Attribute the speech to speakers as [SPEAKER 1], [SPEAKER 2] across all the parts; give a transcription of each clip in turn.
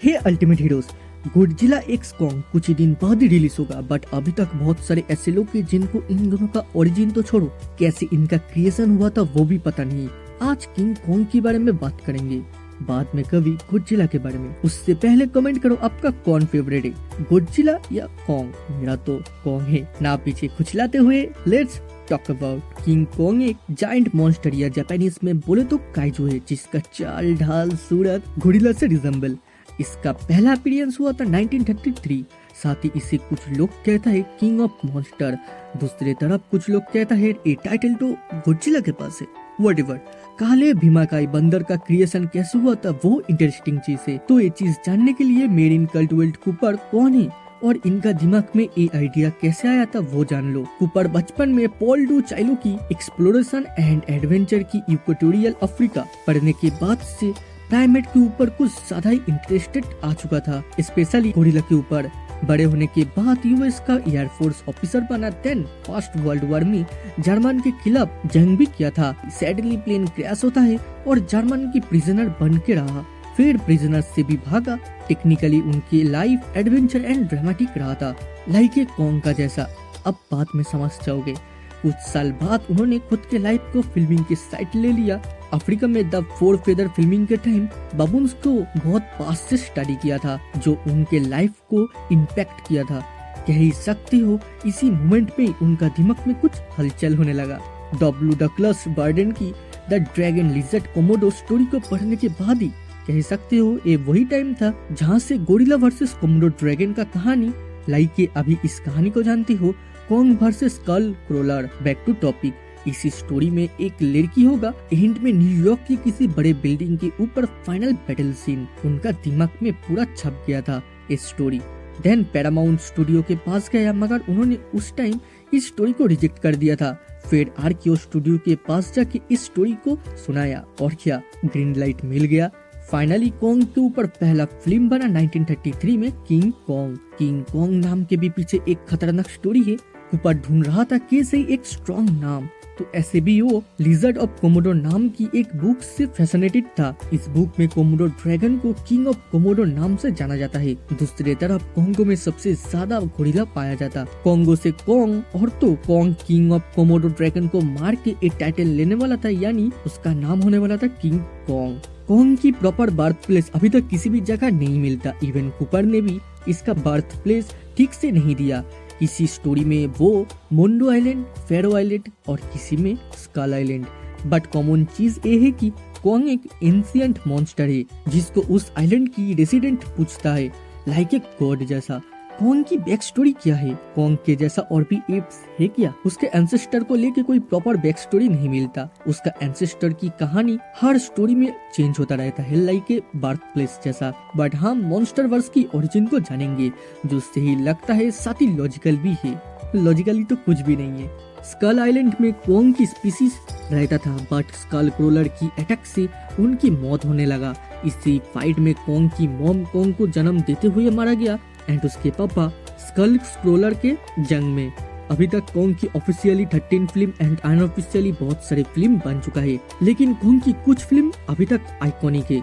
[SPEAKER 1] हे ultimate heroes, Godzilla x Kong कुछ ही दिन बाद ही रिलीज होगा, बट अभी तक बहुत सारे ऐसे लोग हैं जिनको इन दोनों का ओरिजिन तो छोड़ो, कैसे इनका क्रिएशन हुआ था वो भी पता नहीं। आज किंग कॉन्ग के बारे में बात करेंगे, बाद में कभी गोडजिला के बारे में। उससे पहले कमेंट करो आपका कौन फेवरेट है, गोडजिला या कॉन्ग। मेरा तो कॉन्ग है। ना पीछे खुचलाते हुए let's talk about king Kong. एक जायंट मॉन्स्टर या जापानीज में बोले तो काइजू है, जिसका चाल ढाल सूरत गोरिल्ला से रिजेंबल। इसका पहला अपीयरेंस हुआ था 1933। साथ ही इसे कुछ लोग कहता है किंग ऑफ मॉन्स्टर, दूसरे तरफ कुछ लोग कहता है ये टाइटल तो गोडजिला के पास है। व्हाटएवर, काले भीमाकाई बंदर का क्रिएशन कैसे हुआ था वो इंटरेस्टिंग चीज है। तो ये चीज जानने के लिए मेरिन कल्टवेल्ट कूपर कौन है और इनका दिमाग में ये आइडिया कैसे आया था वो जान लो। कूपर बचपन में पॉल डू चाइलो की एक्सप्लोरेशन एंड एडवेंचर की इक्वेटोरियल अफ्रीका पढ़ने के बाद से प्राइमेट के ऊपर कुछ ज्यादा ही इंटरेस्टेड आ चुका था, स्पेशली गोरिल्ला के ऊपर। बड़े होने के बाद यूएस का एयरफोर्स ऑफिसर बना। देन फर्स्ट वर्ल्ड वॉर में जर्मन के खिलाफ जंग भी किया था। सैडली प्लेन क्रैश होता है और जर्मन की प्रिजनर बन के रहा, फिर प्रिजनर से भी भागा। टेक्निकली उनकी लाइफ एडवेंचर एंड ड्रामेटिक रहा था, लाइक ए कॉन्ग का जैसा। अब बात में समझ जाओगे। कुछ साल बाद उन्होंने खुद के लाइफ को फिल्मिंग की साइट ले लिया। अफ्रीका में द फोर फेदर फिल्मिंग के टाइम बबून्स को बहुत पास से स्टडी किया था, जो उनके लाइफ को इम्पैक्ट किया था। कह ही सकते हो इसी मोमेंट में उनका दिमाग में कुछ हलचल होने लगा। डब्ल्यू डगलस बर्डन की the dragon lizard Komodo story को पढ़ने के बाद ही कह सकते हो ये वही टाइम था जहाँ से गोरिल्ला वर्सेस कोमोडो ड्रैगन का कहानी लाई के। अभी इस कहानी को जानते हो, Kong versus skull crawler. Back to topic. इसी स्टोरी में एक लड़की होगा, एंड में न्यूयॉर्क की किसी बड़े बिल्डिंग के ऊपर फाइनल बैटल सीन उनका दिमाग में पूरा छप गया था इस स्टोरी। देन पैरामाउंट स्टूडियो के पास गया, मगर उन्होंने उस टाइम इस स्टोरी को रिजेक्ट कर दिया था। फिर आरकेओ स्टूडियो के पास जाके इस स्टोरी को सुनाया और क्या, ग्रीन लाइट मिल गया। फाइनली कॉन्ग के ऊपर पहला फिल्म बना 1933 में, किंग कॉन्ग। किंग कॉन्ग नाम के भी पीछे एक खतरनाक स्टोरी है। कूपर ढूंढ रहा था कैसे एक स्ट्रॉन्ग नाम, तो ऐसे भी वो लिजर्ड ऑफ कोमोडो नाम की एक बुक से फैसिनेटेड था। इस बुक में कोमोडो ड्रैगन को किंग ऑफ कोमोडो नाम से जाना जाता है। दूसरी तरफ कोंगो में सबसे ज्यादा गोरिल्ला पाया जाता। कोंगो से कॉन्ग, और तो Kong king of Komodo dragon को मार के एक टाइटल लेने वाला था, यानी उसका नाम होने वाला था किंग कॉन्ग। कॉन्ग की प्रॉपर बर्थ प्लेस अभी तक किसी भी जगह नहीं मिलता। इवन कूपर ने भी इसका बर्थ प्लेस ठीक से नहीं दिया। किसी स्टोरी में वो मोंडो आइलैंड, फेरो आइलैंड और किसी में स्कल आइलैंड। बट कॉमन चीज ये है कि कॉन्ग एक एंशिएंट मॉन्स्टर है जिसको उस आइलैंड की रेसिडेंट पूछता है, लाइक ए गॉड जैसा। कॉन्ग की बैक स्टोरी क्या है? कॉन्ग के जैसा और भी एप्स है क्या? उसके एंसेस्टर को लेके कोई प्रॉपर बैक स्टोरी नहीं मिलता। उसका एंसेस्टर की कहानी हर स्टोरी में चेंज होता रहता है, लाइक ए बर्थ प्लेस जैसा। बट हम मॉन्स्टर वर्स की ओरिजिन को जानेंगे, जो सही लगता है साथ ही लॉजिकल भी है। लॉजिकली तो कुछ भी नहीं है। स्कल आइलैंड में कॉन्ग की स्पीसीज रहता था, बट स्कल क्रोलर की अटैक से उनकी मौत होने लगा। इसी फाइट में कॉन्ग की मॉम कॉन्ग को जन्म देते हुए मारा गया, एंड उसके पापा स्कल स्क्रोलर के जंग में। अभी तक कॉन्ग की ऑफिशियली 13 फिल्म एंड अनऑफिशियली बहुत सारे फिल्म बन चुका है, लेकिन कॉन्ग की कुछ फिल्म अभी तक आइकॉनिक है।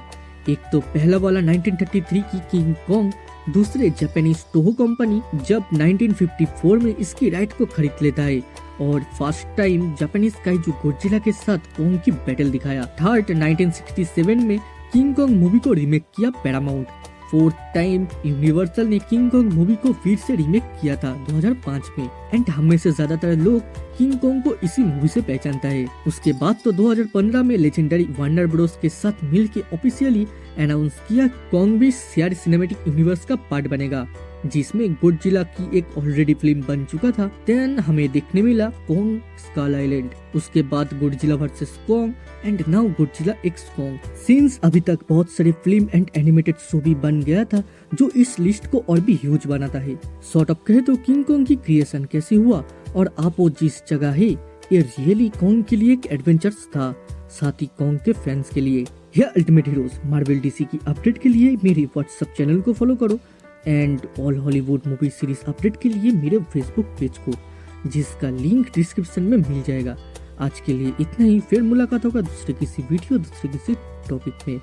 [SPEAKER 1] एक तो पहला वाला 1933 की किंग कॉन्ग, दूसरे जापानीज टोहो कंपनी जब 1954 में इसकी राइट को खरीद लेता है, और first time Japanese kaiju Godzilla के साथ कॉन्ग की बैटल दिखाया। थर्ड 1967 में किंग कॉन्ग मूवी को रीमेक किया पैरामाउंट। फोर्थ टाइम यूनिवर्सल ने किंग कॉन्ग मूवी को फिर से रीमेक किया था 2005 में, एंड हम में से ज्यादातर लोग किंग कॉन्ग को इसी मूवी से पहचानता है। उसके बाद तो 2015 में लेजेंडरी वार्नर ब्रोस के साथ मिलके ऑफिशियली अनाउंस किया कॉन्ग भी शेयर सिनेमैटिक यूनिवर्स का पार्ट बनेगा, जिसमें गोडजिला की एक ऑलरेडी फिल्म बन चुका था। देन हमें देखने मिला कॉन्ग स्कल आइलैंड, उसके बाद Godzilla versus Kong, and now Godzilla x Kong. Since अभी तक बहुत सारे फिल्म एंड एनिमेटेड शो भी बन गया था, जो इस लिस्ट को और भी ह्यूज बनाता है। सॉर्ट ऑफ कहे तो किंग कॉन्ग की क्रिएशन कैसे हुआ और आप वो जिस जगह है, ये रियली कॉन्ग के लिए एक एडवेंचर्स था, साथ ही कॉन्ग के फैंस के लिए। यह अल्टीमेट हीरोज मार्वल डीसी की अपडेट के लिए मेरे व्हाट्सएप चैनल को फॉलो करो, and all Hollywood movie series update के लिए मेरे फेसबुक पेज को, जिसका लिंक डिस्क्रिप्शन में मिल जाएगा। आज के लिए इतना ही, फिर मुलाकात होगा दूसरे किसी वीडियो दूसरे किसी टॉपिक में।